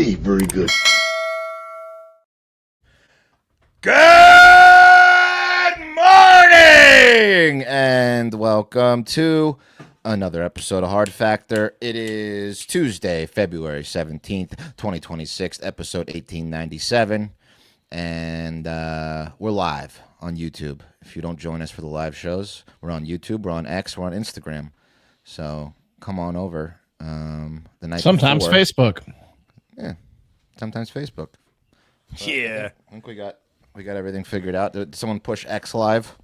Hey, very good. Good morning and welcome to another episode of Hard Factor. It is Tuesday, February 17th, 2026, episode 1897. And we're live on YouTube. If you don't join us for the live shows, we're on YouTube, we're on X, we're on Instagram. So come on over. The night sometimes before. Facebook. Yeah, sometimes Facebook. Yeah. I think we got everything figured out. Did someone push X live?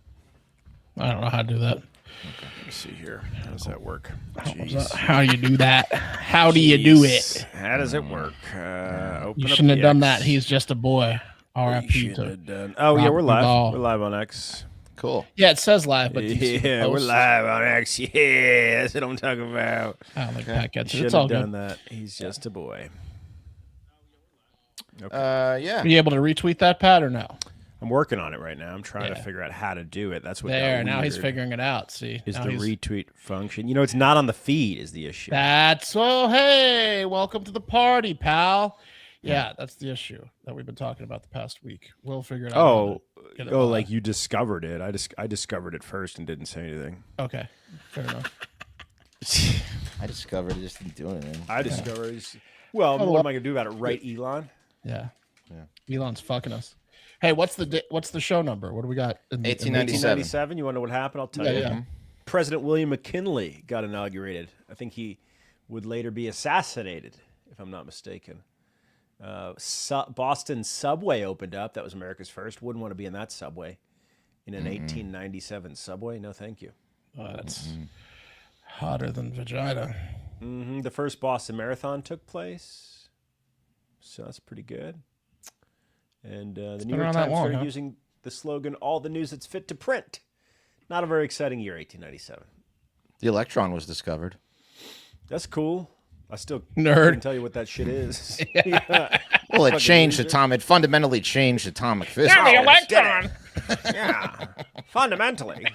I don't know how to do that. Okay, let me see here. How does that work? How do you do that? How do you do it? How does it work? Open You up shouldn't have the done X. that. He's just a boy. You R.I.P. shouldn't to. have done. Oh yeah, Rob we're live. Duvall. We're live on X. Cool. Yeah, it says live, but do you see the Yeah, we're post? live on X. Yeah, that's what I'm talking about. I don't think Pat gets it. Shouldn't It's all have done good. that. He's just a boy. Yeah. Are you able to retweet that, Pat, or no? I'm working on it right now. I'm trying to Yeah. figure out how to do it. That's what There, got now he's weird, figuring it out. See, is now the he's- retweet function. You know, it's not on the feed is the issue. That's hey, welcome to the party, pal. Yeah, that's the issue that we've been talking about the past week. We'll figure it out. Oh, Get it oh, live. like you discovered it. I discovered it first and didn't say anything. Okay, fair enough. I discovered it, just didn't do anything. I discovered. Well, Oh, what am I gonna do about it? Right, Elon? Yeah. Elon's fucking us. Hey, what's the show number? What do we got? 1897. 1897. You want to know what happened? I'll tell Yeah, you. yeah. President William McKinley got inaugurated. I think he would later be assassinated, if I'm not mistaken. Boston subway opened up. That was America's first. Wouldn't want to be in that subway. In an 1897 subway? No, thank you. That's hotter than vagina. The first Boston Marathon took place. So that's pretty good. And the New been York around that Times long, started huh? using the slogan, all the news that's fit to print. Not a very exciting year, 1897. The electron was discovered. That's cool. I still Nerd. can't tell you what that shit is. Yeah. Well, it Fucking changed loser. it fundamentally changed atomic physics. electron. Yeah. Fundamentally.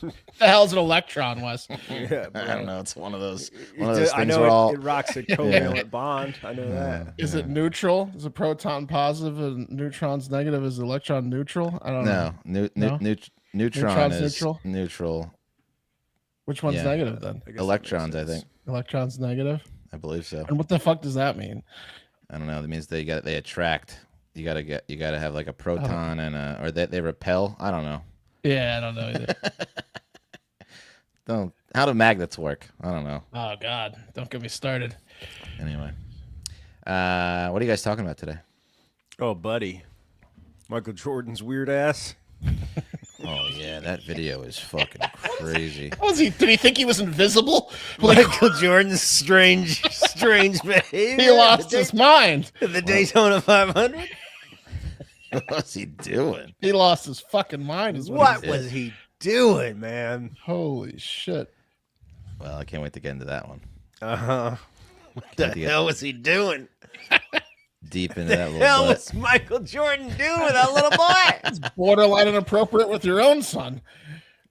The hell's an electron, Wes? Yeah, I don't know. It's one of those I things know where all it rocks a covalent bond. I know that. Is it neutral? Is a proton positive and neutrons negative? Is the electron neutral? I don't know. no, No? neutron Neutron's is neutral? neutral. Which one's Yeah. negative then? I guess that makes Electrons, I sense. think. Electron's negative. I believe so. And what the fuck does that mean? I don't know. That means they attract. You gotta have like a proton and or they repel. I don't know. Yeah, I don't know either. How do magnets work? I don't know. Oh God, don't get me started. Anyway, what are you guys talking about today? Oh, buddy. Michael Jordan's weird ass. Oh yeah, that video is fucking crazy. Did he think he was invisible? Like Michael Jordan's strange behavior. he lost his mind. At the Daytona 500. What was he doing? He lost his fucking mind. Is What he was he doing, man? Holy shit! Well, I can't wait to get into that one. What the hell was he doing? Deep into The that little hell butt. was Michael Jordan doing with that little boy? Borderline inappropriate with your own son.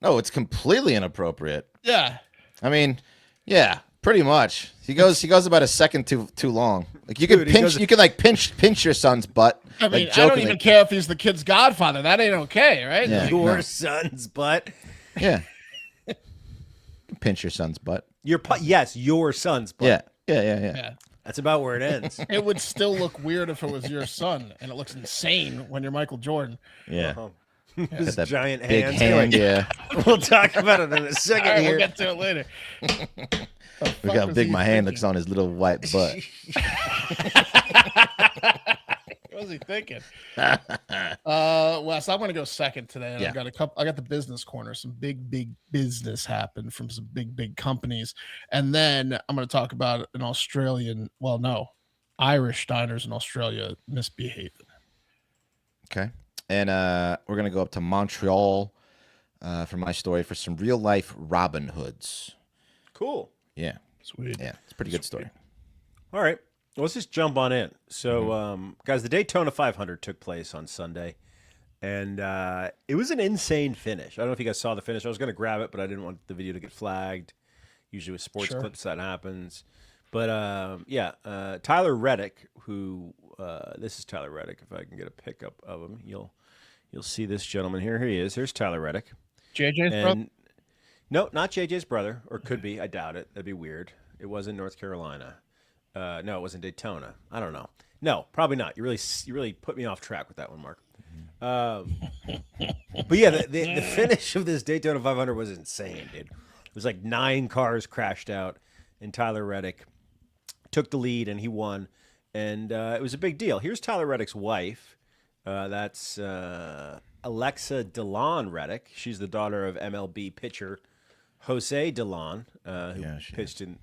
No, it's completely inappropriate. Yeah. I mean, yeah, pretty much. He goes about a second too long. Like you can Dude, he pinch, goes- you can like pinch your son's butt. I mean, like, I don't jokingly. even care if he's the kid's godfather. That ain't okay, right? Yeah. Like, Your No. son's butt. Yeah. You can pinch your son's butt. Yes, your son's butt. Yeah. yeah. That's about where it ends. It would still look weird if it was your son, and it looks insane when you're Michael Jordan. Yeah. His That giant big hands. hand. Anyway, Yeah. we'll talk about it in a second All right, here. we'll get to it later. Look how big my hand looks on his little white butt. What was he thinking? Wes, I'm gonna go second today. And Yeah. I got the business corner. Some big business happened from some big companies, and then I'm gonna talk about an Irish diners in Australia misbehaving. Okay. And we're gonna go up to Montreal for my story for some real life Robin Hoods. Cool. Yeah. Sweet. Yeah. It's a pretty good story. All right. Well, let's just jump on in. So, guys, the Daytona 500 took place on Sunday, and it was an insane finish. I don't know if you guys saw the finish. I was going to grab it, but I didn't want the video to get flagged. Usually with sports clips, that happens. But, Tyler Reddick, who this is Tyler Reddick. If I can get a pickup of him, you'll see this gentleman here. Here he is. Here's Tyler Reddick. JJ's brother? No, not JJ's brother, or could be. I doubt it. That'd be weird. It was in North Carolina. No, it was in Daytona. I don't know. No, probably not. You really put me off track with that one, Mark. But yeah, the finish of this Daytona 500 was insane, dude. It was like 9 cars crashed out, and Tyler Reddick took the lead, and he won. And it was a big deal. Here's Tyler Reddick's wife. That's Alexa DeLon Reddick. She's the daughter of MLB pitcher Jose DeLon, who pitched in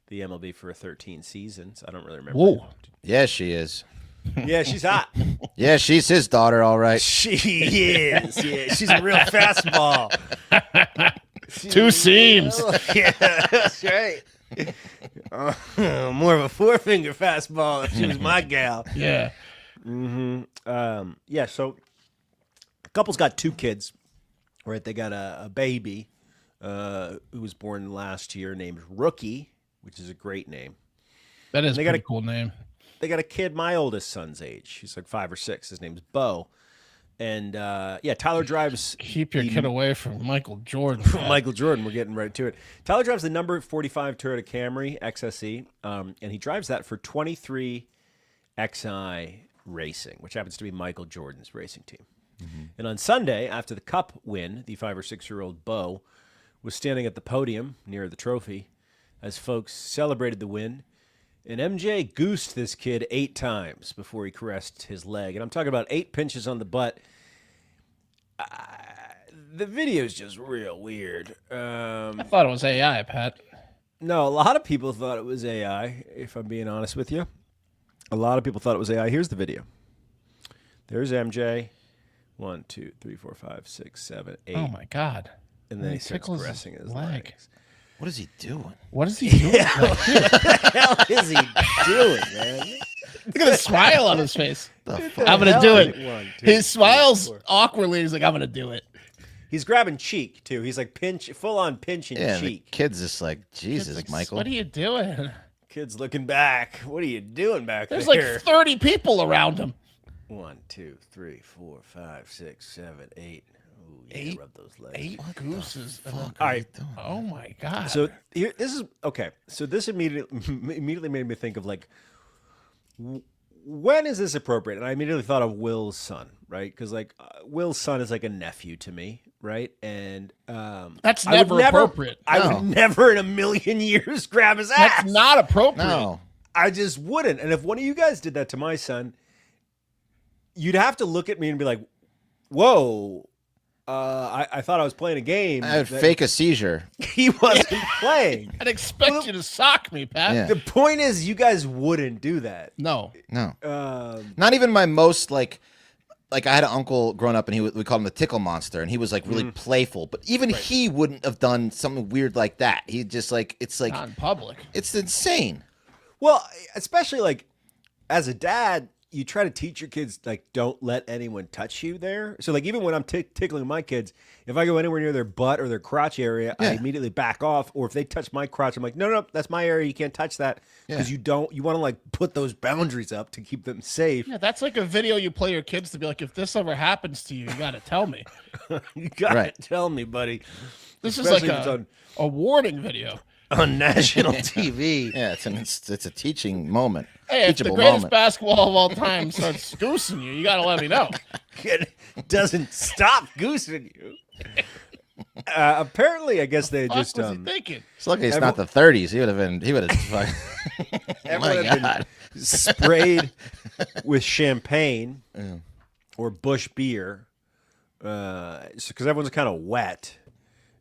the MLB for 13 seasons. I don't really remember. Whoa. Yeah, she is. Yeah, she's hot. Yeah, she's his daughter, all right. She is. Yeah, she's a real fastball. Two seams. Yeah, that's right. More of a four-finger fastball if she was my gal. Yeah. Yeah, so the couple's got 2 kids, right? They got a baby who was born last year named Rookie, which is a great name. That is a cool name. They got a kid my oldest son's age. He's like 5 or 6. His name's Bo. And, yeah, Tyler drives... Keep your kid away from Michael Jordan. Michael Jordan, we're getting right to it. Tyler drives the number 45 Toyota Camry XSE, and he drives that for 23XI Racing, which happens to be Michael Jordan's racing team. And on Sunday, after the Cup win, the 5 or 6-year-old Bo was standing at the podium near the trophy as folks celebrated the win. And MJ goosed this kid 8 times before he caressed his leg. And I'm talking about 8 pinches on the butt. The video is just real weird. I thought it was AI, Pat. No, a lot of people thought it was AI, if I'm being honest with you. A lot of people thought it was AI. Here's the video. There's MJ. 1, 2, 3, 4, 5, 6, 7, 8. Oh, my God. And then he starts caressing his legs. What is he doing? What is he doing? What the hell is he doing, man? Look at the smile on his face. The I'm going to do it. 1, 2, He smiles awkwardly. He's like, I'm going to do it. He's grabbing cheek, too. He's like full on pinching the cheek. kid's just like, Jesus, Like, Michael. what are you doing? Kid's looking back. What are you doing back There's there? like 30 people around him. 1, 2, 3, 4, 5, 6, 7, 8. Ooh, yeah, 8? rub those legs. 8 gooses. Fuck All are right. you doing? Oh, my God. So here, this is okay. So this immediately made me think of like, when is this appropriate? And I immediately thought of Will's son, right? Because like Will's son is like a nephew to me, right? And That's I would never appropriate. I No. would never in a million years grab his ass. That's not appropriate. No. I just wouldn't. And if one of you guys did that to my son, you'd have to look at me and be like, "Whoa." I thought I was playing a game. I would that fake a seizure. He wasn't playing. I'd expect you to sock me, Pat. Yeah. The point is, you guys wouldn't do that. No. No. Um, Not even my most like I had an uncle growing up, and we called him the tickle monster, and he was like really playful. But even he wouldn't have done something weird like that. He just like it's like Not in public. it's insane. well, especially like as a dad, you try to teach your kids like don't let anyone touch you there. So like even when I'm tickling my kids, if I go anywhere near their butt or their crotch area, I immediately back off. Or if they touch my crotch, I'm like, no, that's my area. You can't touch that because you want to like put those boundaries up to keep them safe. Yeah, that's like a video you play your kids to be like, if this ever happens to you, you got to tell me. You gotta Right. tell me, buddy. This Especially is if it's like a warning video. on national TV. Yeah, it's a teaching moment. Hey, if the Teachable greatest moment. basketball of all time starts goosing you, you got to let me know. It doesn't stop goosing you. Apparently, I guess they What just was he thinking? It's lucky it's not the 30s. He would have everyone my had God. been sprayed with champagne or Bush beer because everyone's kind of wet.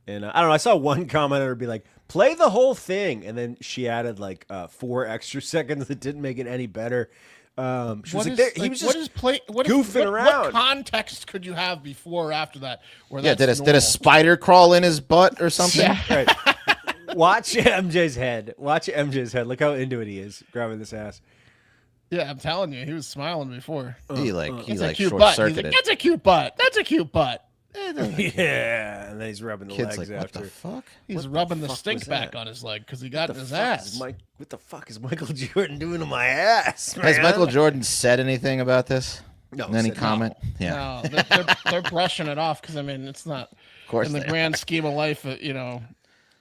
And I don't know. I saw one commenter be like, "Play the whole thing," and then she added like 4 extra seconds that didn't make it any better. She was What like, is- he was what just is play, what is- goofing what- around. What context could you have before or after that? Where Yeah, that's did a normal? spider crawl in his butt or something? Yeah. Right. Watch MJ's head. Watch MJ's head. Look how into it he is grabbing this ass. Yeah, I'm telling you, he was smiling before. He That's a like cute short butt. He's circuited. like, that's a cute butt. That's a cute butt. Yeah, and then he's rubbing the Kid's legs like, what after. the fuck? He's What the rubbing the fuck stink was back that? on his leg because he got in The his fuck ass. is what the fuck is Michael Jordan doing to my ass, man? Has Michael Jordan said anything about this? No, Any said no. comment? Yeah, No, they're brushing it off because I mean it's not of course. in the they grand scheme of life. You know,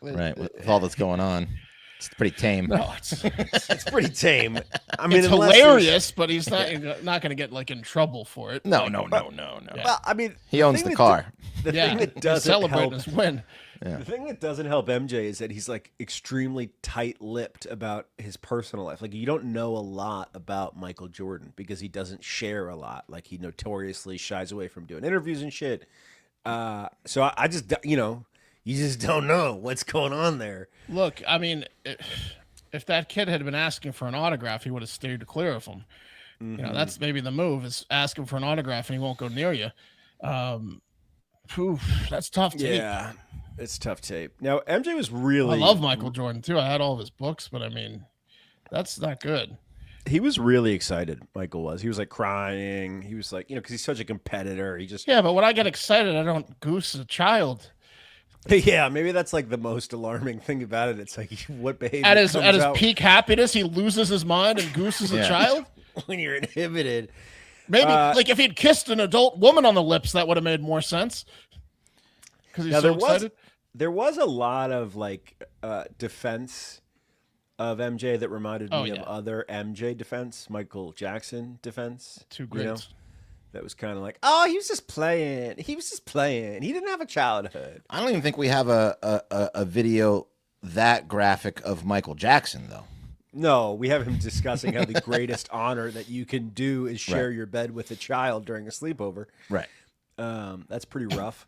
are. Right, with all that's going on, it's pretty tame. no, It's pretty tame. I mean, it's unless there's- hilarious, but he's not going to get like in trouble for it. No. Yeah. Well, I mean, He owns the car. The Yeah, thing that he's doesn't celebrating help. his win. The thing that doesn't help MJ is that he's like extremely tight-lipped about his personal life. Like you don't know a lot about Michael Jordan because he doesn't share a lot. Like he notoriously shies away from doing interviews and shit. So I just, you just don't know what's going on there. Look, I mean, if that kid had been asking for an autograph, he would have stayed clear of him. You know, that's maybe the move is ask him for an autograph and he won't go near you. That's tough tape. Yeah, it's tough tape. Now MJ was really. I love Michael Jordan too. I had all of his books, but I mean, that's not good. He was really excited. Michael was. He was like crying. He was like, because he's such a competitor. He just. Yeah, but when I get excited, I don't goose a child. Yeah, maybe that's like the most alarming thing about it. It's like what behavior At his comes out peak happiness, he loses his mind and gooses a child. when you're inhibited. Maybe like if he'd kissed an adult woman on the lips, that would have made more sense. Because he's so excited. There was a lot of like defense of MJ that reminded me of other MJ defense, Michael Jackson defense. Two greats. That was kind of like, oh, he was just playing. He was just playing. He didn't have a childhood. I don't even think we have a video that graphic of Michael Jackson, though. No, we have him discussing how the greatest honor that you can do is share your bed with a child during a sleepover. Right. That's pretty rough.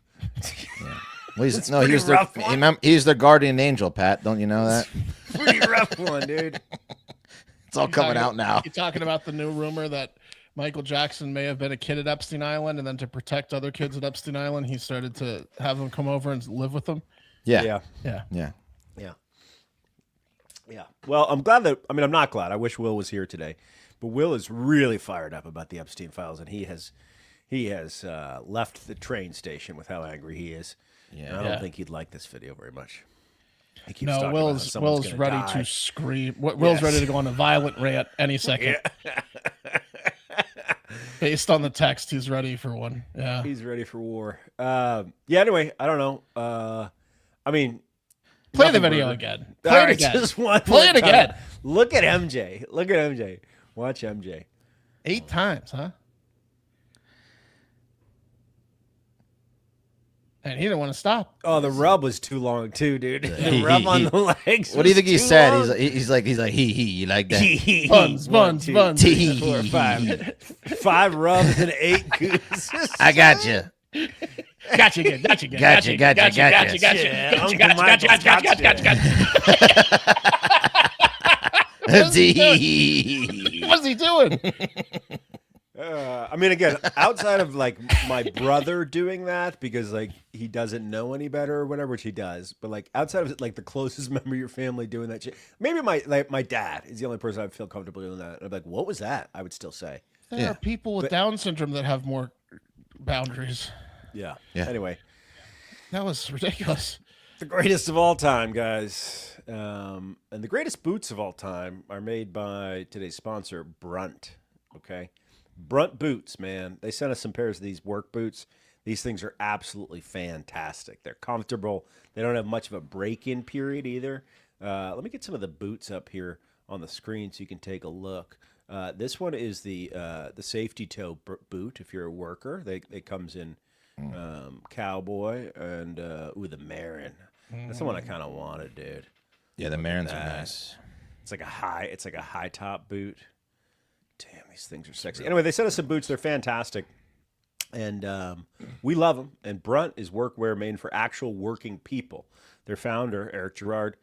Well, he's their guardian angel, Pat. Don't you know that? Pretty rough one, dude. It's all coming out now. You talking about the new rumor that Michael Jackson may have been a kid at Epstein Island, and then to protect other kids at Epstein Island, he started to have them come over and live with them? Yeah. Well, I'm glad that. I mean, I'm not glad. I wish Will was here today, but Will is really fired up about the Epstein files, and he has left the train station with how angry he is. Yeah. And I don't think he'd like this video very much. He keeps No, talking about how someone's Will's gonna ready die. to scream. Will's ready to go on a violent rant any second. Based on the text, he's ready for one. Yeah, He's ready for war. Anyway, I don't know. I mean, play the nothing video burger. again. All Play it right, again. just one Play more it again. time. Look at MJ. Look at MJ. Watch MJ. 8 times, huh? And he didn't want to stop. Oh, the rub was too long too, dude. The He- rub he- on he- the legs. What do you think he was too said? long. He's like, you like that? Buns, One, buns, two, buns. three, 4, 5. 5 rubs and 8 gooses. I got you. Gotcha again. Gotcha again. Gotcha. Yeah, Uncle Michael's What's he doing? I mean, again, outside of like my brother doing that because like he doesn't know any better or whatever, which he does, but like outside of like the closest member of your family doing that shit, maybe my dad is the only person I feel comfortable doing that. I'm like, what was that? I would still say, There are people with Down syndrome that have more boundaries. yeah. Yeah. Anyway, That was ridiculous. the greatest of all time, guys, and the greatest boots of all time are made by today's sponsor, Brunt. Okay. Brunt boots, man. They sent us some pairs of these work boots. These things are absolutely fantastic. They're comfortable. They don't have much of a break-in period either. Let me get some of the boots up here on the screen so you can take a look. This one is the safety toe boot. If you're a worker, it comes in cowboy and the Marin. That's the one I kind of wanted, dude. Yeah, the Marins are nice. It's like a high top boot. Damn, these things are sexy. Anyway, they sent us some boots. They're fantastic. And we love them. And Brunt is workwear made for actual working people. Their founder, Eric Girard,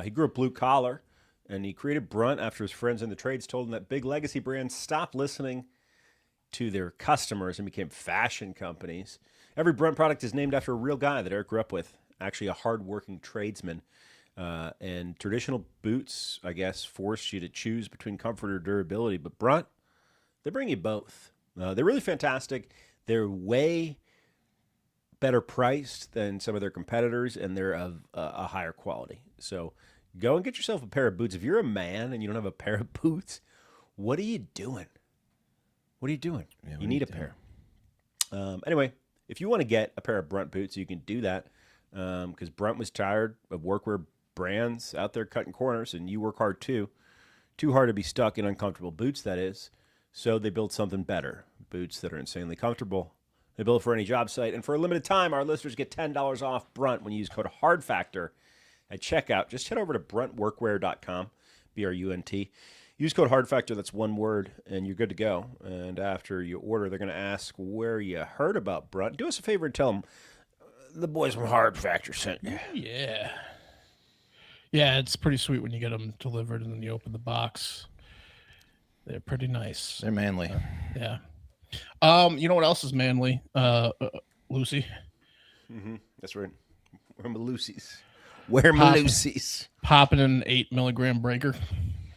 he grew up blue collar, and he created Brunt after his friends in the trades told him that big legacy brands stopped listening to their customers and became fashion companies. Every Brunt product is named after a real guy that Eric grew up with, actually a hardworking tradesman. And traditional boots, I guess, force you to choose between comfort or durability. But Brunt, they bring you both. They're really fantastic. They're way better priced than some of their competitors, and they're of a higher quality. So go and get yourself a pair of boots. If you're a man and you don't have a pair of boots, what are you doing? What are you doing? Yeah, you need a pair. Anyway, if you want to get a pair of Brunt boots, you can do that because Brunt was tired of workwear brands out there cutting corners, and you work hard too. Too hard to be stuck in uncomfortable boots, that is. So they built something better. Boots that are insanely comfortable. They build for any job site. And for a limited time, our listeners get $10 off Brunt when you use code HARDFACTOR at checkout. Just head over to bruntworkwear.com, B-R-U-N-T. Use code HARDFACTOR, that's one word, and you're good to go. And after you order, they're going to ask where you heard about Brunt. Do us a favor and tell them the boys from Hard Factor sent you. Yeah. Yeah, it's pretty sweet when you get them delivered and then you open the box. They're pretty nice. They're manly. Yeah. You know what else is manly? Lucy. Mm-hmm. That's right. Where my Lucy's? Where my Lucy's? Popping an 8 milligram breaker.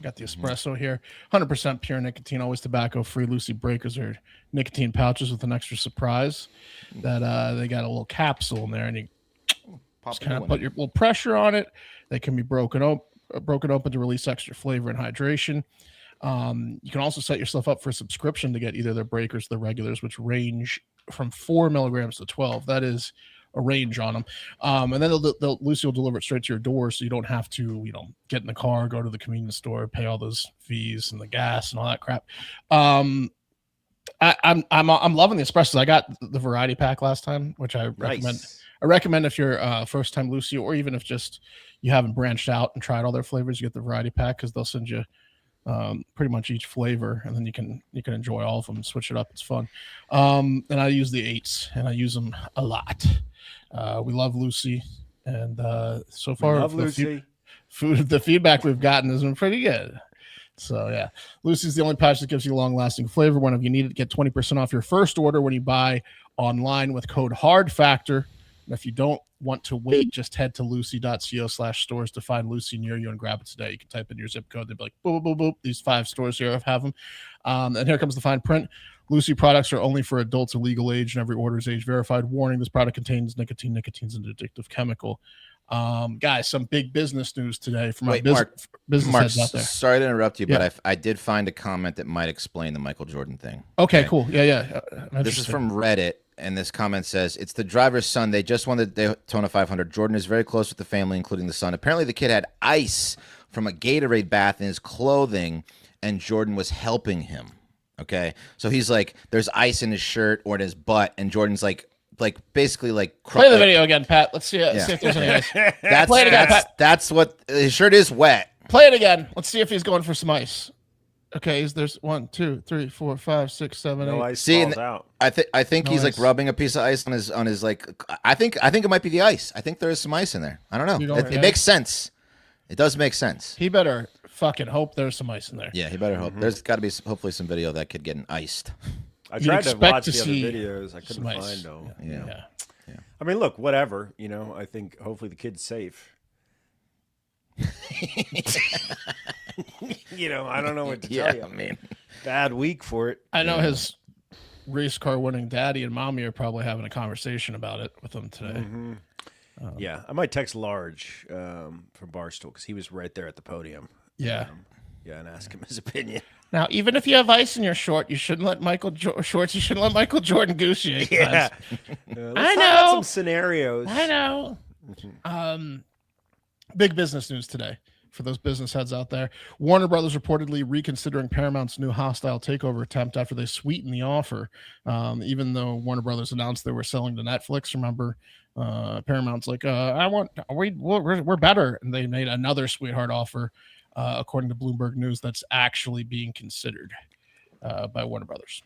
Got the espresso here. 100% pure nicotine, always tobacco free. Lucy breakers are nicotine pouches with an extra surprise that they got a little capsule in there, and you just kind of put your little pressure on it. They can be broken open to release extra flavor and hydration. You can also set yourself up for a subscription to get either their breakers or the regulars, which range from 4 milligrams to 12. That is a range on them. And then Lucy will deliver it straight to your door, so you don't have to, get in the car, go to the convenience store, pay all those fees and the gas and all that crap. I'm loving the espressos. I got the variety pack last time, which I recommend. Nice. I recommend if you're first time Lucy, or even if just you haven't branched out and tried all their flavors, you get the variety pack because they'll send you pretty much each flavor, and then you can enjoy all of them and switch it up. It's fun. And I use the 8s, and I use them a lot. We love Lucy, and so far the feedback we've gotten has been pretty good. So yeah, Lucy's the only pouch that gives you long-lasting flavor. Whenever you need it, get 20% off your first order when you buy online with code HARDFACTOR. And if you don't want to wait, just head to lucy.co/stores to find Lucy near you and grab it today. You can type in your zip code. They'll be like, boop, boop, boop, boop. These 5 stores here have them. And here comes the fine print. Lucy products are only for adults of legal age, and every order is age verified. Warning, this product contains nicotine. Nicotine's an addictive chemical. Guys, some big business news today from my business heads out there. Sorry to interrupt you, but I did find a comment that might explain the Michael Jordan thing. Okay, cool. Yeah. This is from Reddit, and this comment says, it's the driver's son. They just won the Daytona 500. Jordan is very close with the family, including the son. Apparently, the kid had ice from a Gatorade bath in his clothing, and Jordan was helping him. Okay, so he's like, there's ice in his shirt or in his butt, and Jordan's basically play the video again, Pat. Let's see if there's any ice. Play it again, Pat. That's what his shirt is wet. Play it again. Let's see if he's going for some ice. Okay, there's 1, 2, 3, 4, 5, 6, 7, 8. No ice falls out. I think he's like rubbing a piece of ice on his like. I think it might be the ice. I think there is some ice in there. I don't know. It makes sense. It does make sense. He better fucking hope there's some ice in there. Yeah, he better hope. There's got to be hopefully some video of that kid getting iced. I tried to watch the other videos. I couldn't find them. Yeah. I mean, look, whatever. I think hopefully the kid's safe. I don't know what to tell you. I mean, bad week for it. I know his race car winning daddy and mommy are probably having a conversation about it with him today. Mm-hmm. I might text Large from Barstool because he was right there at the podium. Yeah. And ask him his opinion. Now, even if you have ice in your short, you shouldn't let Michael Jordan goose you. Yeah. I know. Talk about some scenarios. I know. Big business news today for those business heads out there. Warner Brothers reportedly reconsidering Paramount's new hostile takeover attempt after they sweetened the offer. Even though Warner Brothers announced they were selling to Netflix, remember, Paramount's like, we're better, and they made another sweetheart offer. According to Bloomberg News, that's actually being considered by Warner Brothers.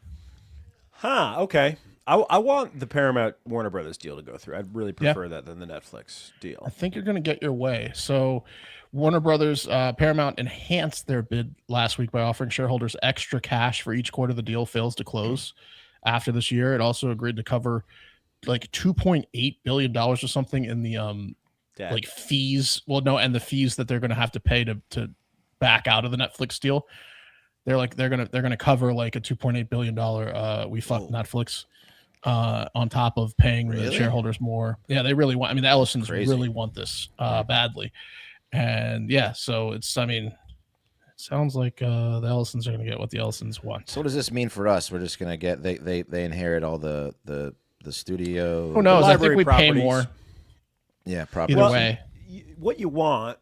Okay. I want the Paramount Warner Brothers deal to go through. I'd really prefer that than the Netflix deal. I think you're going to get your way. So Warner Brothers, Paramount enhanced their bid last week by offering shareholders extra cash for each quarter the deal fails to close after this year. It also agreed to cover like $2.8 billion or something in the like fees. Well, no, and the fees that they're going to have to pay to back out of the Netflix deal. They're gonna cover like a $2.8 billion we fucked Netflix on top of paying the Really? shareholders more. Yeah, they really want. I mean, the Ellisons Crazy. really want this badly, and yeah, so it's. I mean, it sounds like the Ellisons are going to get what the Ellisons want. So what does this mean for us? We're just gonna get they inherit all the studio. Who knows? I think library we pay properties. more Yeah, probably. either way. What you want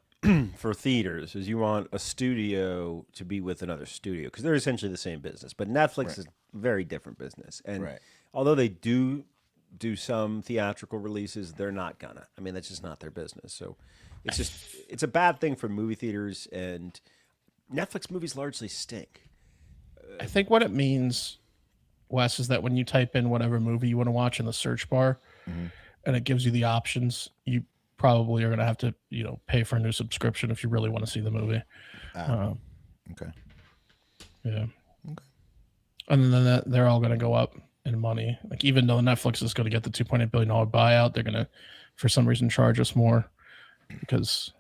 for theaters is you want a studio to be with another studio because they're essentially the same business. But Netflix is a very different business, and although they do some theatrical releases, they're not gonna. I mean, that's just not their business. So it's a bad thing for movie theaters, and Netflix movies largely stink. I think what it means, Wes, is that when you type in whatever movie you want to watch in the search bar, and it gives you the options, you probably are going to have to, pay for a new subscription if you really want to see the movie. Okay. Yeah. Okay. And then they're all going to go up in money. Like even though Netflix is going to get the $2.8 billion buyout, they're going to, for some reason, charge us more because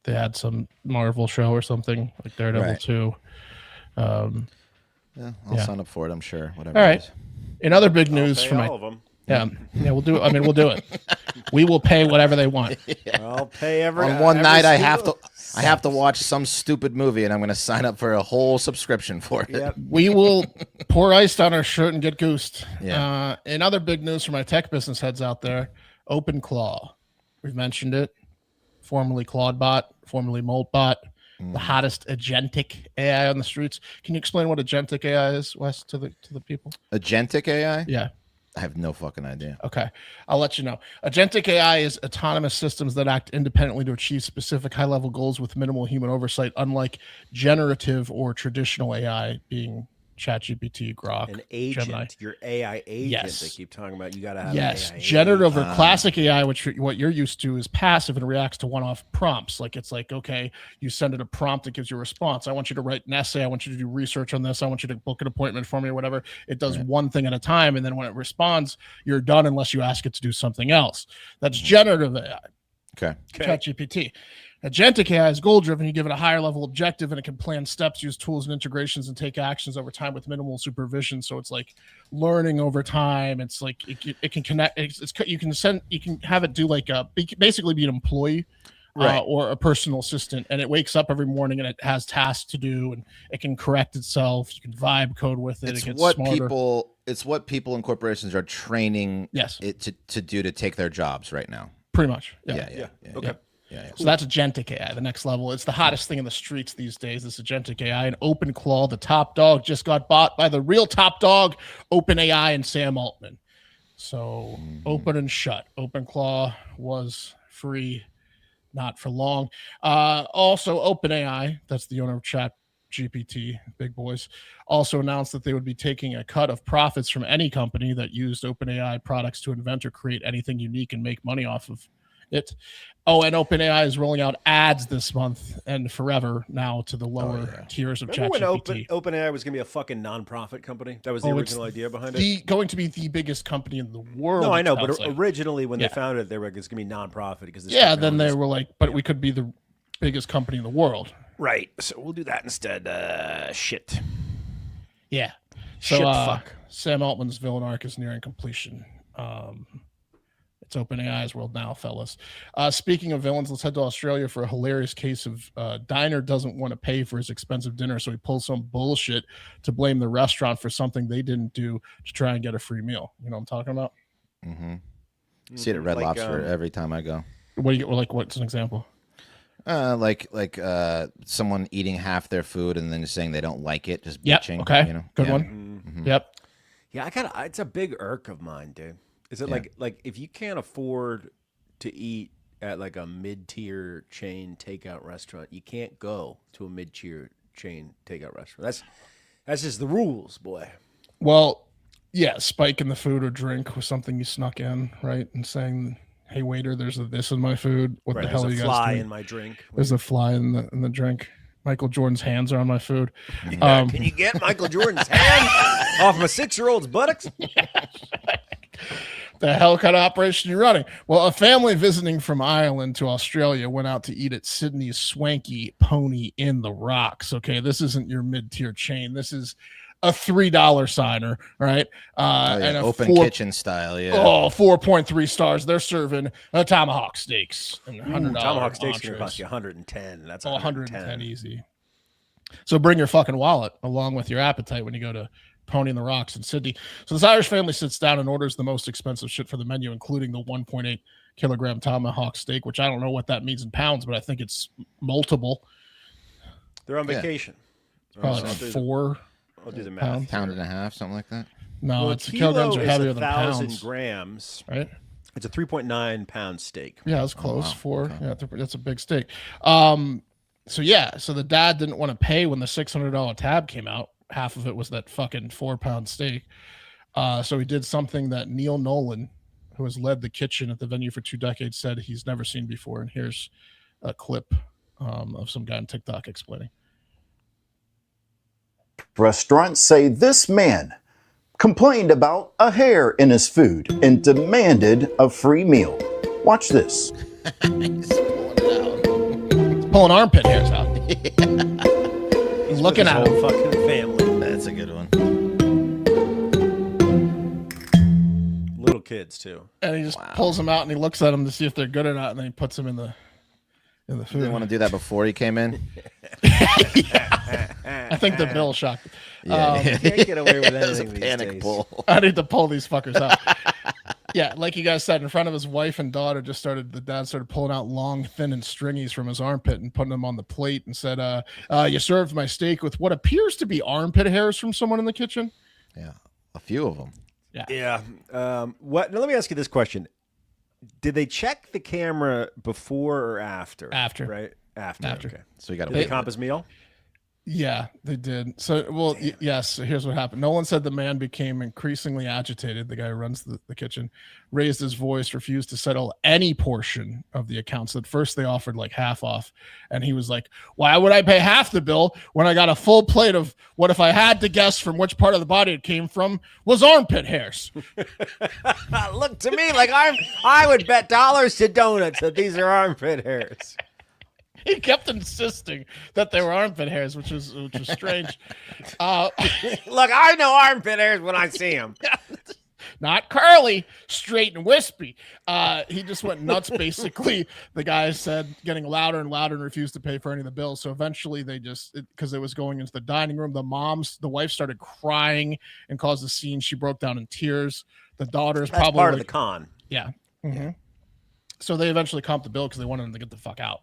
they had some Marvel show or something like Daredevil 2. Yeah, I'll sign up for it. I'm sure. Whatever. All right. In other big news I'll pay for all of them. Yeah, we'll do it. I mean, we'll do it. We will pay whatever they want. I'll pay every On one every night, I single- have to watch some stupid movie, and I'm going to sign up for a whole subscription for it. Yep. We will pour ice down our shirt and get goosed. Yeah. In other big news for my tech business heads out there, OpenClaw. We've mentioned it. Formerly Claudebot, formerly Moltbot, the hottest agentic AI on the streets. Can you explain what agentic AI is, Wes, to the people? Agentic AI? Yeah. I have no fucking idea. Okay, I'll let you know. Agentic AI is autonomous systems that act independently to achieve specific high-level goals with minimal human oversight, unlike generative or traditional AI being ChatGPT, Grok, An agent, Gemini. your AI agent. Yes. They keep talking about. You got to have. Yes, an AI generative or Ah. classic AI, which what you're used to, is passive and reacts to one-off prompts. Like it's like, okay, you send it a prompt that gives you a response. I want you to write an essay. I want you to do research on this. I want you to book an appointment for me or whatever. It does one thing at a time, and then when it responds, you're done unless you ask it to do something else. That's generative AI. Okay. ChatGPT. Agentic AI is goal-driven. You give it a higher level objective, and it can plan steps, use tools and integrations, and take actions over time with minimal supervision. So it's like learning over time. It's like it can connect. You can have it do like basically be an employee, or a personal assistant, and it wakes up every morning and it has tasks to do, and it can correct itself. You can vibe code with it. It's it gets what smarter. It's what people and corporations are training Yes. it to do to take their jobs right now. Pretty much. Yeah. Okay. Yeah. So that's agentic AI, the next level. It's the hottest thing in the streets these days, this agentic AI. And OpenClaw, the top dog, just got bought by the real top dog, OpenAI and Sam Altman. So open and shut. OpenClaw was free, not for long. Also, OpenAI, that's the owner of ChatGPT, big boys, also announced that they would be taking a cut of profits from any company that used OpenAI products to invent or create anything unique and make money off of it. Oh, and OpenAI is rolling out ads this month and forever now to the lower tiers of Remember ChatGPT. when OpenAI was going to be a fucking nonprofit company? That was the original idea behind it. Going to be the biggest company in the world. No, I know, but sounds like. originally when they founded it, they were like, it's going to be nonprofit because this then they technology's- were like, but we could be the biggest company in the world. right. So we'll do that instead. Shit. Yeah. So Shit, fuck. Sam Altman's villain arc is nearing completion. It's OpenAI's world now, fellas. Speaking of villains, let's head to Australia for a hilarious case of diner doesn't want to pay for his expensive dinner, so he pulls some bullshit to blame the restaurant for something they didn't do to try and get a free meal. You know what I'm talking about? Mm-hmm. See it at Red Lobster every time I go. What do you like? What's an example? Like someone eating half their food and then just saying they don't like it, just Yep. bitching. Okay. You know? Good Yeah. one. Mhm. Yep. Yeah, it's a big irk of mine, dude. Is it like if you can't afford to eat at like a mid-tier chain takeout restaurant, you can't go to a mid-tier chain takeout restaurant. That's just the rules, boy. Well, yeah, spiking the food or drink was something you snuck in, right? And saying, "Hey waiter, there's this in my food. What the hell are There's you a guys fly doing? in my drink. There's a fly in the drink. Michael Jordan's hands are on my food." Can you get Michael Jordan's hand off my 6-year-old's buttocks? The hell kind of operation you running? Well, a family visiting from Ireland to Australia went out to eat at Sydney's swanky Pony in the Rocks. Okay, this isn't your mid-tier chain. This is a $3 signer, right? And a open kitchen style, yeah. 4.3 stars. They're serving tomahawk steaks and $100 tomahawk steaks entrees. going to cost you 110. That's 110 easy. So bring your fucking wallet along with your appetite when you go to Pony in the Rocks in Sydney. So this Irish family sits down and orders the most expensive shit for the menu, including the 1.8 kilogram tomahawk steak, which I don't know what that means in pounds, but I think it's multiple. They're on vacation. Probably like four. I'll do the math. Pound and a half, something like that. No, it's kilograms are heavier than pounds. 1,000 grams, right? It's a 3.9 pound steak. Yeah, that's close. Wow. Four. Okay. Yeah, that's a big steak. So the dad didn't want to pay when the $600 tab came out. Half of it was that fucking 4-pound steak. So he did something that Neil Nolan, who has led the kitchen at the venue for 2 decades, said he's never seen before. And here's a clip of some guy on TikTok explaining. Restaurants say this man complained about a hair in his food and demanded a free meal. Watch this. He's pulling it out. Pulling armpit hairs out. He's looking at his him. whole fucking family. That's a good one. Little kids too. And he just pulls them out and he looks at them to see if they're good or not, and then he puts them in the food. Did they want to do that before he came in? I think the bill shocked. Yeah. You can't get away with It was a anything these panic days. pull. I need to pull these fuckers out. Yeah, like you guys said, in front of his wife and daughter, the dad started pulling out long, thin, and stringies from his armpit and putting them on the plate and said, you served my steak with what appears to be armpit hairs from someone in the kitchen. Yeah, a few of them. Yeah. What? Now let me ask you this question: did they check the camera before or after? After. Right. After. Okay. So you got Did they comp his meal? Yeah, they did. So, well, yes. So here's what happened. Nolan said the man became increasingly agitated. The guy who runs the kitchen raised his voice, refused to settle any portion of the account. So at first they offered like half off, and he was like, "Why would I pay half the bill when I got a full plate of what if I had to guess from which part of the body it came from was armpit hairs?" Look to me like I would bet dollars to donuts that these are armpit hairs. He kept insisting that they were armpit hairs, which was strange. Look, I know armpit hairs when I see them. Not curly, straight and wispy. He just went nuts, basically. The guy said, getting louder and louder, and refused to pay for any of the bills. So eventually they because it was going into the dining room, the wife started crying and caused a scene. She broke down in tears. The daughter's That's probably part of the con. Yeah. Mm-hmm. So they eventually comped the bill because they wanted him to get the fuck out.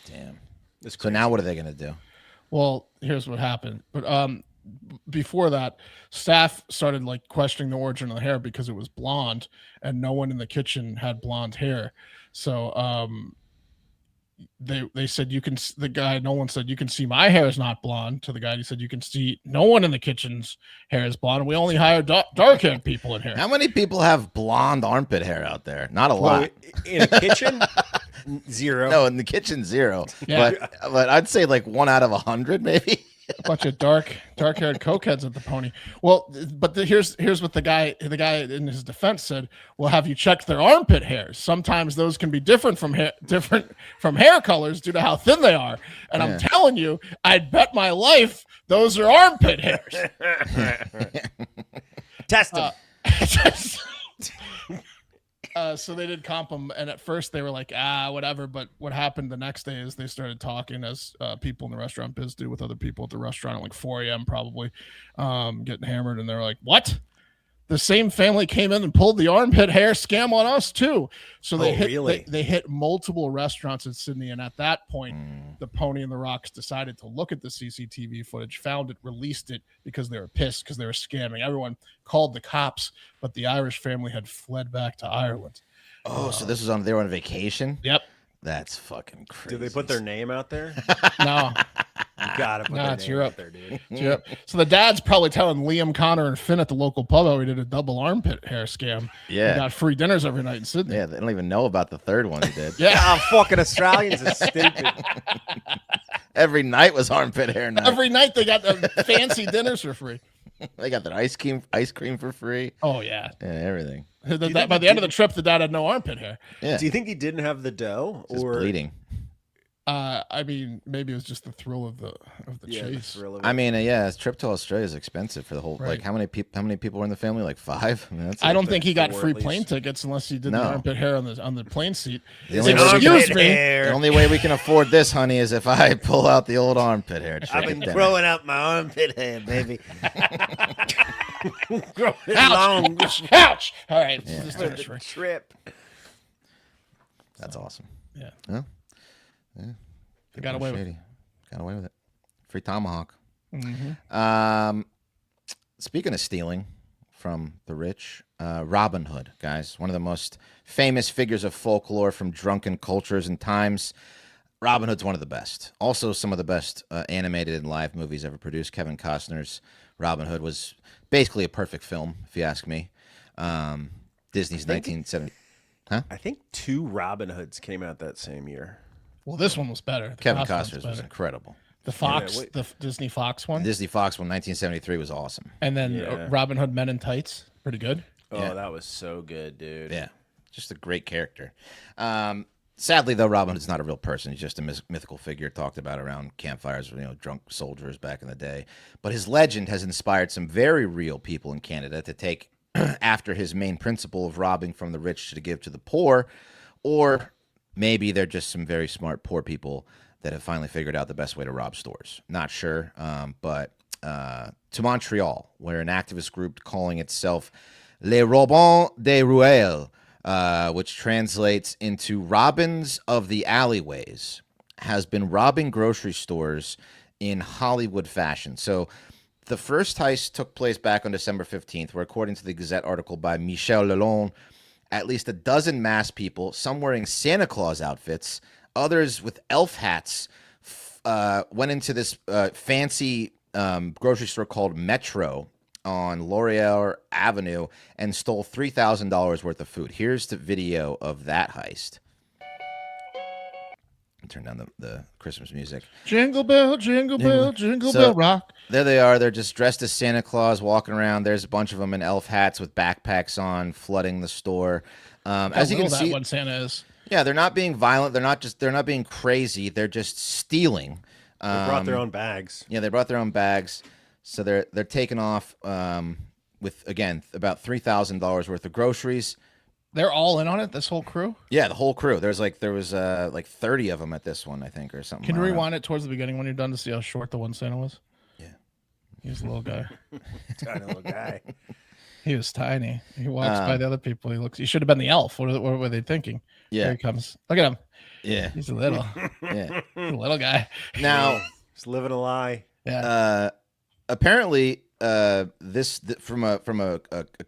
Damn. So now what are they going to do? Well, here's what happened. But before that, staff started like questioning the origin of the hair because it was blonde and no one in the kitchen had blonde hair. So they said, Nolan said, "You can see my hair is not blonde." To the guy, he said, "You can see no one in the kitchen's hair is blonde. We only hire dark-haired people in here." How many people have blonde armpit hair out there? Not a lot. In a kitchen? Zero. No, in the kitchen, 0. Yeah. But I'd say like 1 out of 100, maybe. A bunch of dark-haired cokeheads at the Pony. Well, but here's what the guy in his defense said. "Well, have you checked their armpit hairs? Sometimes those can be different from hair colors due to how thin they are. And I'm telling you, I'd bet my life those are armpit hairs." Test them. So they did comp them, and at first they were like, whatever. But what happened the next day is they started talking, as people in the restaurant biz do with other people at the restaurant at like 4 a.m. probably, getting hammered, and they're like, "What? The same family came in and pulled the armpit hair scam on us too." So they hit multiple restaurants in Sydney, and at that point, the Pony and the Rocks decided to look at the CCTV footage, found it, released it because they were pissed because they were scamming. Everyone called the cops, but the Irish family had fled back to Ireland. Oh, so this was they were on vacation? Yep. That's fucking crazy. Did they put their name out there? No. You gotta put their it's name Europe. out there, dude. Yep. So the dad's probably telling Liam, Connor, and Finn at the local pub how he did a double armpit hair scam. Yeah. He got free dinners every night in Sydney. Yeah, they don't even know about the third one he did. Yeah. Fucking Australians are stupid. Every night was armpit hair night. Every night they got the fancy dinners for free. They got their ice cream for free. Oh, yeah. Yeah, everything. By the end of the trip, the dad had no armpit hair. Yeah. Do you think he didn't have the dough, Just or bleeding. I mean, maybe it was just the thrill of the chase. I mean, yeah, his trip to Australia is expensive for the whole. Right. Like, how many people were in the family? Like 5. I mean, that's I don't think he got four free at least. plane tickets unless he did No. the armpit hair on the plane seat. The only, way we Excuse can, me. the only way we can afford this, honey, is if I pull out the old armpit hair. I've been growing out my armpit hair, baby. Growing it long. Ouch! All right, Yeah. just For finish, the Rick. trip. That's awesome. Yeah, Yeah. I got away with it. Shady. Got away with it. Free tomahawk. Mm-hmm. Speaking of stealing from the rich, Robin Hood, guys, one of the most famous figures of folklore from drunken cultures and times. Robin Hood's one of the best. Also, some of the best animated and live movies ever produced. Kevin Costner's Robin Hood was basically a perfect film, if you ask me. Disney's 1970. I think 2 Robin Hoods came out that same year. Well, this one was better. The Kevin Fox one's Costner's was better. incredible. The Fox, wait. the Disney Fox one, The Disney Fox one, 1973, was awesome. and then Yeah. Robin Hood Men in Tights, pretty good. Oh, Yeah. that was so good, dude. Yeah, just a great character. Sadly, though, Robin Hood's not a real person. He's just a mythical figure talked about around campfires, drunk soldiers back in the day. But his legend has inspired some very real people in Canada to take after his main principle of robbing from the rich to give to the poor, or maybe they're just some very smart poor people that have finally figured out the best way to rob stores. Not sure, but to Montreal, where an activist group calling itself Les Robins des Ruelles, which translates into Robins of the Alleyways, has been robbing grocery stores in Hollywood fashion. So the first heist took place back on December 15th, where according to the Gazette article by Michel Lalonde, at least a dozen masked people, some wearing Santa Claus outfits, others with elf hats, went into this fancy grocery store called Metro on Laurier Avenue and stole $3,000 worth of food. Here's the video of that heist. Turn down the Christmas music. Jingle bell, jingle bell, jingle bell rock. There they are. They're just dressed as Santa Claus, walking around. There's a bunch of them in elf hats with backpacks on, flooding the store. As you can that see, one Santa is. yeah, they're not being violent. They're not being crazy. They're just stealing. They brought their own bags. Yeah, they brought their own bags, so they're taking off with, again, about $3,000 worth of groceries. They're all in on it. This whole crew. Yeah, the whole crew. There was like 30 of them at this one, I think, or something. Can you I don't know. rewind it towards the beginning when you're done to see how short the one Santa was? Yeah. He was a little guy. Tiny little guy. He was tiny. He walks by the other people. He should have been the elf. What were they thinking? Yeah. Here he comes. Look at him. Yeah, He's a little, yeah. he's a little guy. Now, Just living a lie. Yeah. apparently, from a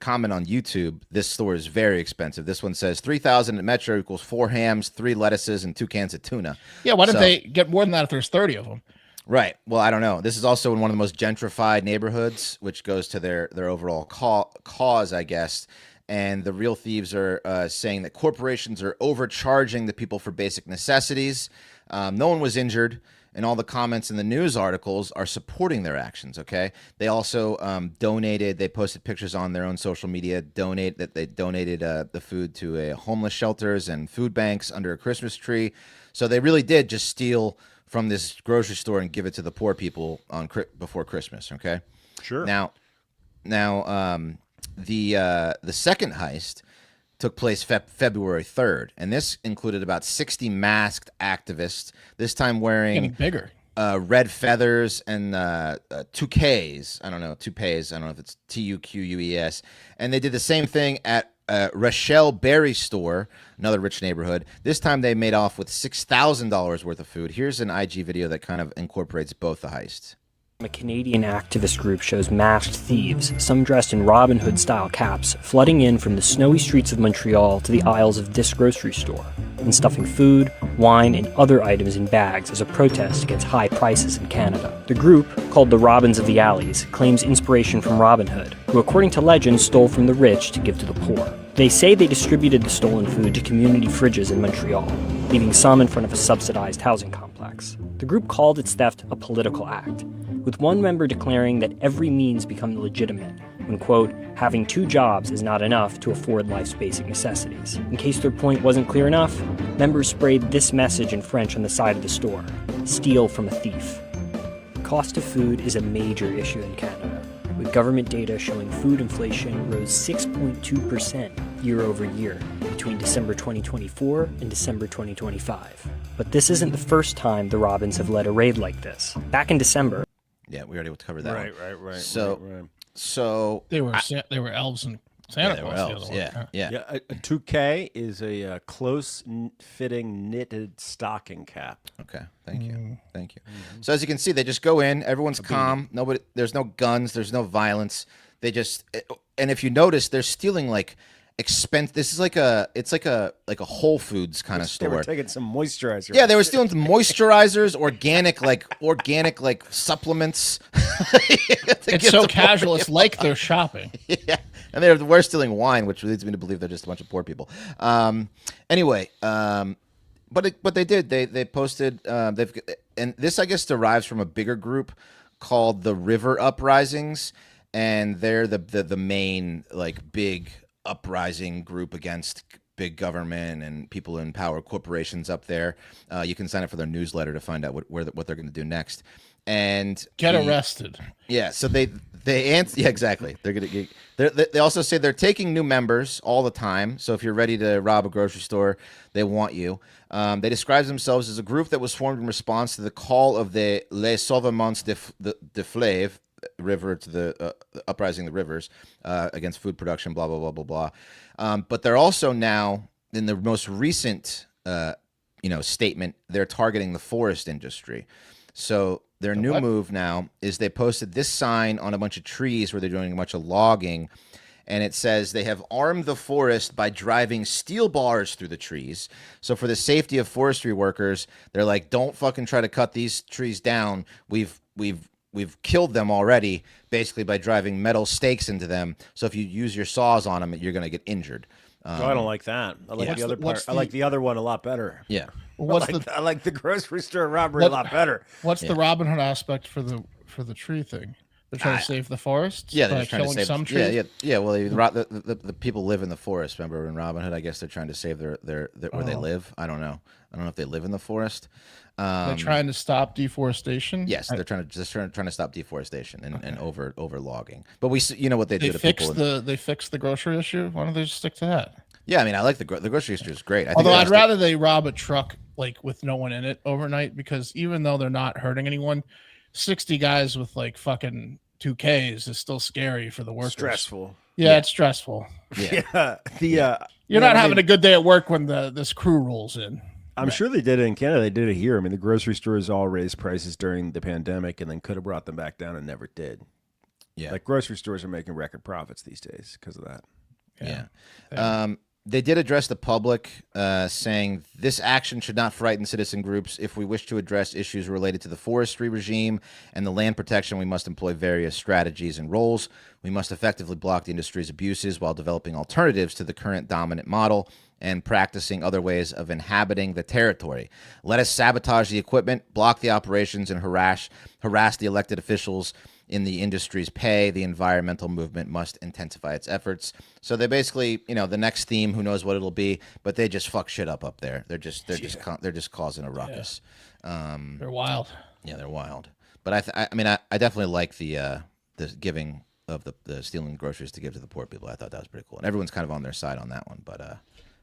comment on YouTube, this store is very expensive. This one says 3,000 at Metro equals 4 hams, 3 lettuces, and 2 cans of tuna. Yeah. Why didn't so- they get more than that if there's 30 of them? Right. Well, I don't know. This is also in one of the most gentrified neighborhoods, which goes to their overall cause, I guess. And the real thieves are saying that corporations are overcharging the people for basic necessities. No one was injured, and all the comments in the news articles are supporting their actions. Okay. They also donated. They posted pictures on their own social media. They donated the food to homeless shelters and food banks under a Christmas tree. So they really did just steal from this grocery store and give it to the poor people before Christmas. Okay. Sure. Now, the second heist took place February 3rd, and this included about 60 masked activists. This time Getting wearing bigger. red feathers and touquets. I don't know if it's Tuquees. And they did the same thing at Rachel Berry store, another rich neighborhood. This time they made off with $6,000 worth of food. Here's an IG video that kind of incorporates both the heists. A Canadian activist group shows masked thieves, some dressed in Robin Hood-style caps, flooding in from the snowy streets of Montreal to the aisles of this grocery store, and stuffing food, wine, and other items in bags as a protest against high prices in Canada. The group, called the Robins of the Alleys, claims inspiration from Robin Hood, who according to legend stole from the rich to give to the poor. They say they distributed the stolen food to community fridges in Montreal, leaving some in front of a subsidized housing complex. The group called its theft a political act. with one member declaring that every means become legitimate when, quote, having 2 jobs is not enough to afford life's basic necessities. In case their point wasn't clear enough, members sprayed this message in French on the side of the store: steal from a thief. Cost of food is a major issue in Canada, with government data showing food inflation rose 6.2% year over year between December 2024 and December 2025. But this isn't the first time the Robins have led a raid like this. Back in December... Yeah, we already covered that one. Right. So They were elves and Santa they were Claus. elves. The other one. Yeah. Yeah, a touquet is a close-fitting knitted stocking cap. Okay. Thank you. So as you can see, they just go in. Everyone's calm. Nobody. There's no guns. There's no violence. They just. And if you notice, they're stealing like expense. This is like a. It's like a Whole Foods kind of They store. were taking some moisturizer. Yeah, they were stealing some moisturizers, organic like supplements. It's so casual. It's like they're shopping. Yeah, and we're stealing wine, which leads me to believe they're just a bunch of poor people. Anyway, but they did. They posted. And this, I guess, derives from a bigger group called the River Uprisings, and they're the main like big uprising group against big government and people in power, corporations up there. You can sign up for their newsletter to find out what they're going to do next. And Get arrested. Yeah, so they answer. Yeah, exactly. They also say they're taking new members all the time. So if you're ready to rob a grocery store, they want you. They describe themselves as a group that was formed in response to the call of the Les Sauvements de Fleuve river, to the uprising of the rivers against food production. Blah blah blah blah blah. But they're also now in the most recent statement. They're targeting the forest industry. So their new move now is they posted this sign on a bunch of trees where they're doing a bunch of logging, and it says they have armed the forest by driving steel bars through the trees. So for the safety of forestry workers, they're like, don't fucking try to cut these trees down. We've killed them already, basically by driving metal stakes into them. So if you use your saws on them, you're going to get injured. I don't like that. I like the other part. I like the other one a lot better. Yeah. I like the grocery store robbery a lot better. What's the Robin Hood aspect for the tree thing? They're trying to save the forest. Yeah, they're by just trying to killing save some trees. Yeah. Well, the people live in the forest. Remember in Robin Hood? I guess they're trying to save their where they live. I don't know. I don't know if they live in the forest. They're trying to stop deforestation. Yes, they're trying to stop deforestation and over logging. But what they do to people. They fixed the grocery issue. Why don't they just stick to that? Yeah, I mean, I like the grocery store is great. Although I'd rather they rob a truck like with no one in it overnight, because even though they're not hurting anyone, 60 guys with like fucking 2Ks is still scary for the workers. Stressful. Yeah, it's stressful. Yeah. You're not having a good day at work when this crew rolls in. I'm sure they did it in Canada. They did it here. I mean, the grocery stores all raised prices during the pandemic and then could have brought them back down and never did. Yeah. Like grocery stores are making record profits these days because of that. Yeah. They did address the public, saying this action should not frighten citizen groups. If we wish to address issues related to the forestry regime and the land protection, we must employ various strategies and roles. We must effectively block the industry's abuses while developing alternatives to the current dominant model and practicing other ways of inhabiting the territory. Let us sabotage the equipment, block the operations, and harass the elected officials in the industry's pay. The environmental movement must intensify its efforts. So they basically, the next theme, who knows what it'll be, but they just fuck shit up there. They're just causing a ruckus. They're wild. Yeah, they're wild. But I definitely like the giving of the stealing groceries to give to the poor people. I thought that was pretty cool, and everyone's kind of on their side on that one. But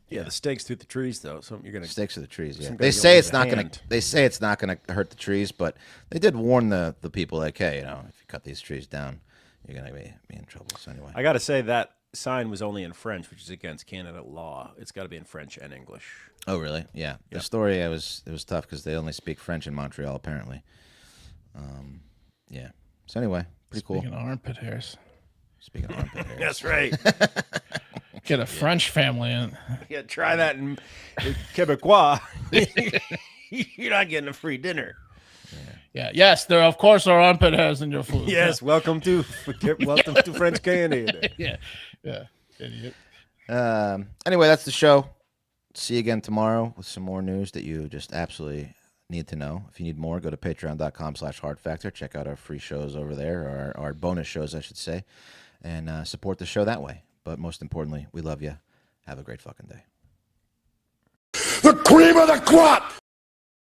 yeah, the stakes through the trees though. So you're gonna stakes through the trees. Yeah, some they guy say yells it's with a not gonna. hand. They say it's not gonna hurt the trees, but they did warn the people like, hey, if you cut these trees down, you're gonna be in trouble. So anyway, I got to say that sign was only in French, which is against Canada law. It's got to be in French and English. Oh really? Yeah. The story it was tough because they only speak French in Montreal apparently. Yeah. So anyway, pretty cool. Speaking of armpit hairs. Speaking of armpit hairs. That's right. Get a French family in. Yeah, try that in Quebecois. You're not getting a free dinner. Yeah. Yes, there of course are armpit hairs in your food. Yes, welcome to French Canada. Yeah. Idiot. Anyway, that's the show. See you again tomorrow with some more news that you just absolutely need to know. If you need more, go to patreon.com/hardfactor. Check out our free shows over there, or our bonus shows, I should say, and support the show that way. But most importantly, we love you. Have a great fucking day. The cream of the crop!